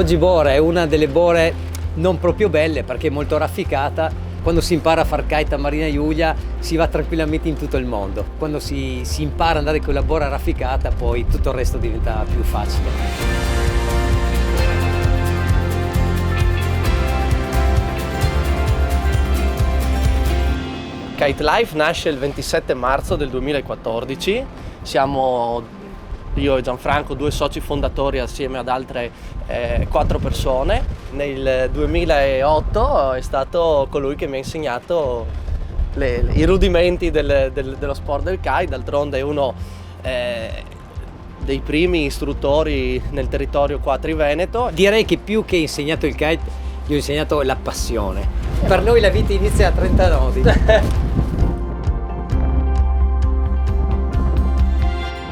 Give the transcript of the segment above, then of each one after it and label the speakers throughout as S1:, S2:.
S1: Oggi Bora è una delle bore non proprio belle perché è molto rafficata. Quando si impara a far kite a Marina Giulia si va tranquillamente in tutto il mondo. Quando si impara ad andare con la bora rafficata, poi tutto il resto diventa più facile.
S2: Kite Life nasce il 27 marzo del 2014, siamo io e Gianfranco, due soci fondatori assieme ad altre 4 persone. Nel 2008 è stato colui che mi ha insegnato i rudimenti dello sport del kite, d'altronde è uno dei primi istruttori nel territorio qua triveneto.
S1: Direi che più che insegnato il kite, gli ho insegnato la passione. Per noi la vita inizia a 30 nodi.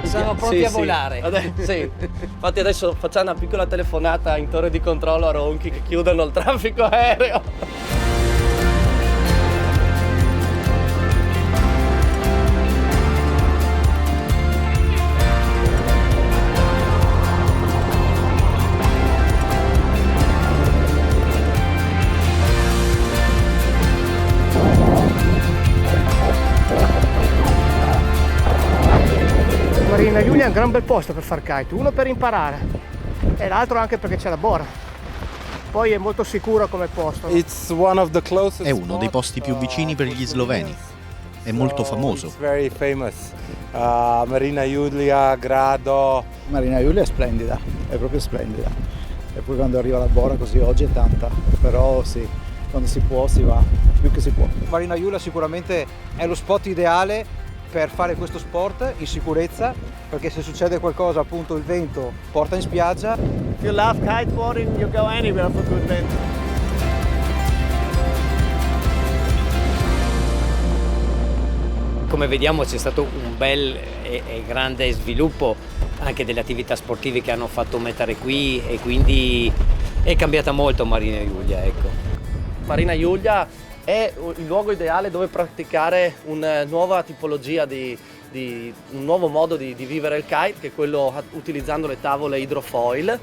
S1: Siamo pronti a volare.
S2: Sì. Infatti adesso facciamo una piccola telefonata in torre di controllo a Ronchi che chiudono il traffico aereo.
S3: Marina Giulia è un gran bel posto per far kite, uno per imparare e l'altro anche perché c'è la bora. Poi è molto sicuro come posto.
S4: È uno dei posti più vicini per gli sloveni. È molto famoso.
S5: Marina Giulia, Grado.
S6: Marina Giulia è splendida, è proprio splendida. E poi quando arriva la bora così oggi è tanta, però sì, quando si può si va, più che si può.
S7: Marina Giulia sicuramente è lo spot ideale per fare questo sport in sicurezza, perché se succede qualcosa, appunto il vento porta in spiaggia.
S8: If you love kiteboarding, you go anywhere for good vento.
S1: Come vediamo c'è stato un bel e grande sviluppo anche delle attività sportive che hanno fatto mettere qui e quindi è cambiata molto Marina Giulia, ecco.
S2: Marina Giulia è il luogo ideale dove praticare una nuova tipologia un nuovo modo di vivere il kite, che è quello utilizzando le tavole idrofoil.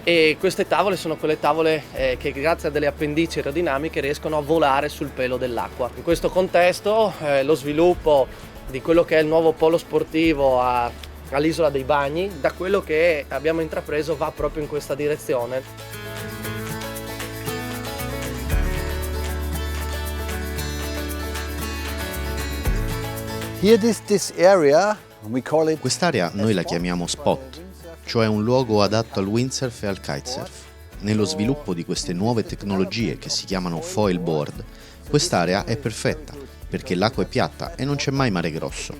S2: E queste tavole sono quelle tavole che grazie a delle appendici aerodinamiche riescono a volare sul pelo dell'acqua. In questo contesto lo sviluppo di quello che è il nuovo polo sportivo all'Isola dei Bagni, da quello che abbiamo intrapreso, va proprio in questa direzione.
S4: Quest'area noi la chiamiamo spot, cioè un luogo adatto al windsurf e al kitesurf. Nello sviluppo di queste nuove tecnologie che si chiamano foil board, quest'area è perfetta perché l'acqua è piatta e non c'è mai mare grosso.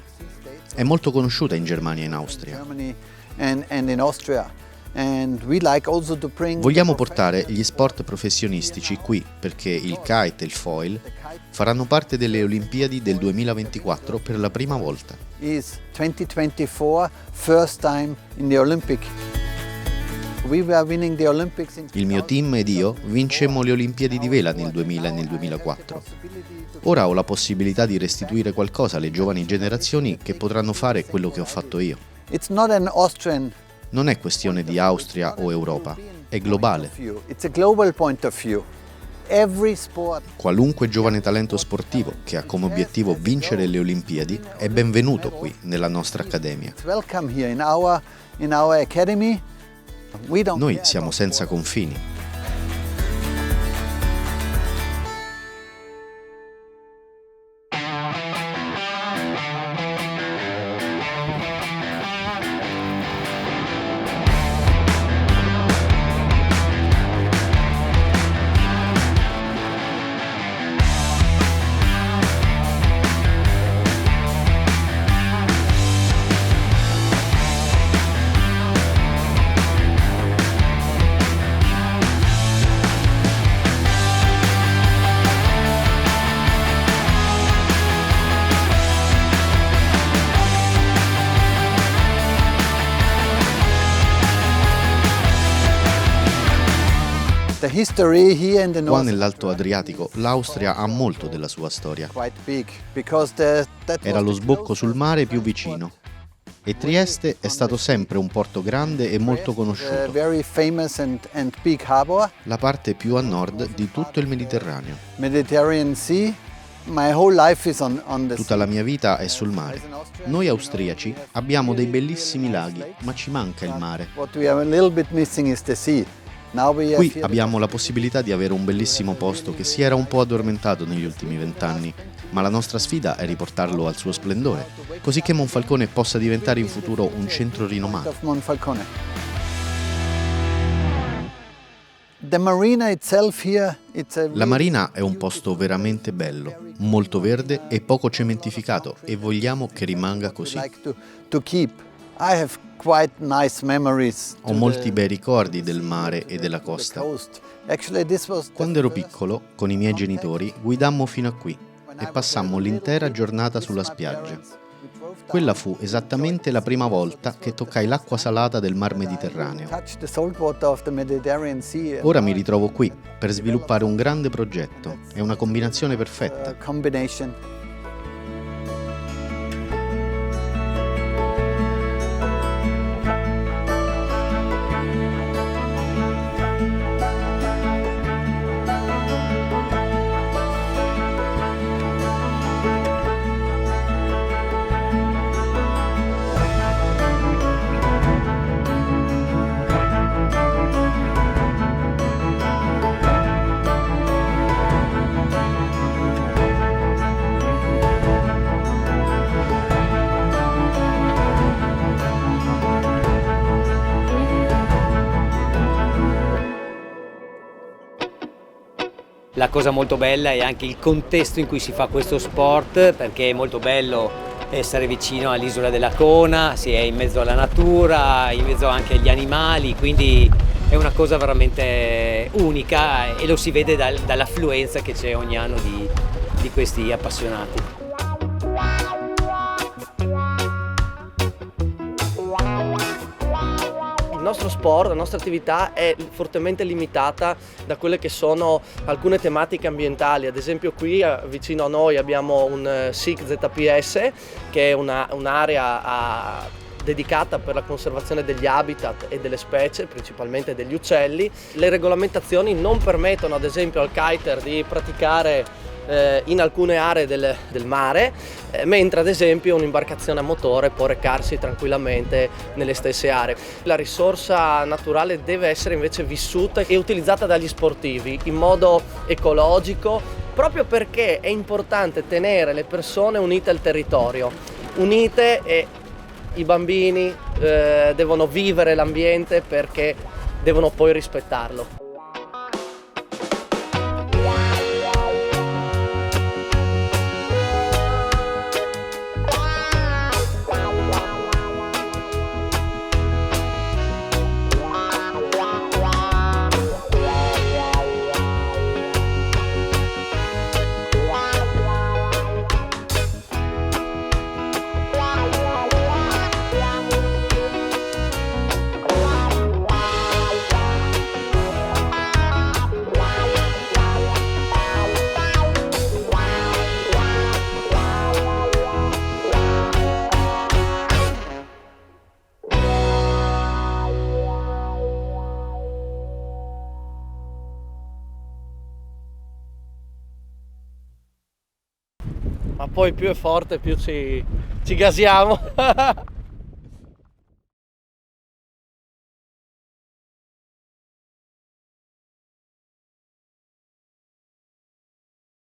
S4: È molto conosciuta in Germania e in Austria. Vogliamo portare gli sport professionistici qui perché il kite e il foil faranno parte delle Olimpiadi del 2024 per la prima volta. Il mio team ed io vincemmo le Olimpiadi di vela nel 2000 e nel 2004. Ora ho la possibilità di restituire qualcosa alle giovani generazioni che potranno fare quello che ho fatto io. Non è questione di Austria o Europa, è globale. Qualunque giovane talento sportivo che ha come obiettivo vincere le Olimpiadi è benvenuto qui nella nostra accademia. Noi siamo senza confini. Qua nell'Alto Adriatico l'Austria ha molto della sua storia. Era lo sbocco sul mare più vicino. E Trieste è stato sempre un porto grande e molto conosciuto,
S6: Very famous and big harbor.
S4: la parte più a nord di tutto il Mediterraneo.
S6: Mediterranean Sea. My whole life is on the
S4: Tutta
S6: sea.
S4: la mia vita è sul mare. Noi austriaci abbiamo dei bellissimi laghi, ma ci manca il mare.
S6: What we are a little bit missing is the sea. Now we have
S4: Qui
S6: here
S4: abbiamo la possibilità di avere un bellissimo posto che si era un po' addormentato negli ultimi 20 anni, ma la nostra sfida è riportarlo al suo splendore, così che Monfalcone possa diventare in futuro un centro rinomato.
S6: of Monfalcone. The marina itself here, it's a
S4: La marina è un posto veramente bello, molto verde e poco cementificato e vogliamo che rimanga così.
S6: like to keep. I have quite nice memories.
S4: Ho molti bei ricordi del mare e della costa.
S6: coast. Actually, this was
S4: Quando ero piccolo, con i miei genitori, guidammo fino a qui e passammo l'intera giornata sulla spiaggia. Quella fu esattamente la prima volta che toccai l'acqua salata del Mar Mediterraneo.
S6: touched the salt water of the Mediterranean Sea.
S4: Ora mi ritrovo qui per sviluppare un grande progetto. È una combinazione perfetta.
S6: Combination.
S1: La cosa molto bella è anche il contesto in cui si fa questo sport, perché è molto bello essere vicino all'isola della Cona, si è in mezzo alla natura, in mezzo anche agli animali, quindi è una cosa veramente unica e lo si vede dall'affluenza che c'è ogni anno di questi appassionati.
S2: Il nostro sport, la nostra attività è fortemente limitata da quelle che sono alcune tematiche ambientali. Ad esempio qui vicino a noi abbiamo un SIC ZPS, che è un'area dedicata per la conservazione degli habitat e delle specie, principalmente degli uccelli. Le regolamentazioni non permettono ad esempio al kiter di praticare in alcune aree del mare, mentre ad esempio un'imbarcazione a motore può recarsi tranquillamente nelle stesse aree. La risorsa naturale deve essere invece vissuta e utilizzata dagli sportivi in modo ecologico, proprio perché è importante tenere le persone unite al territorio, unite, e i bambini devono vivere l'ambiente perché devono poi rispettarlo. Ma poi più è forte più ci gasiamo.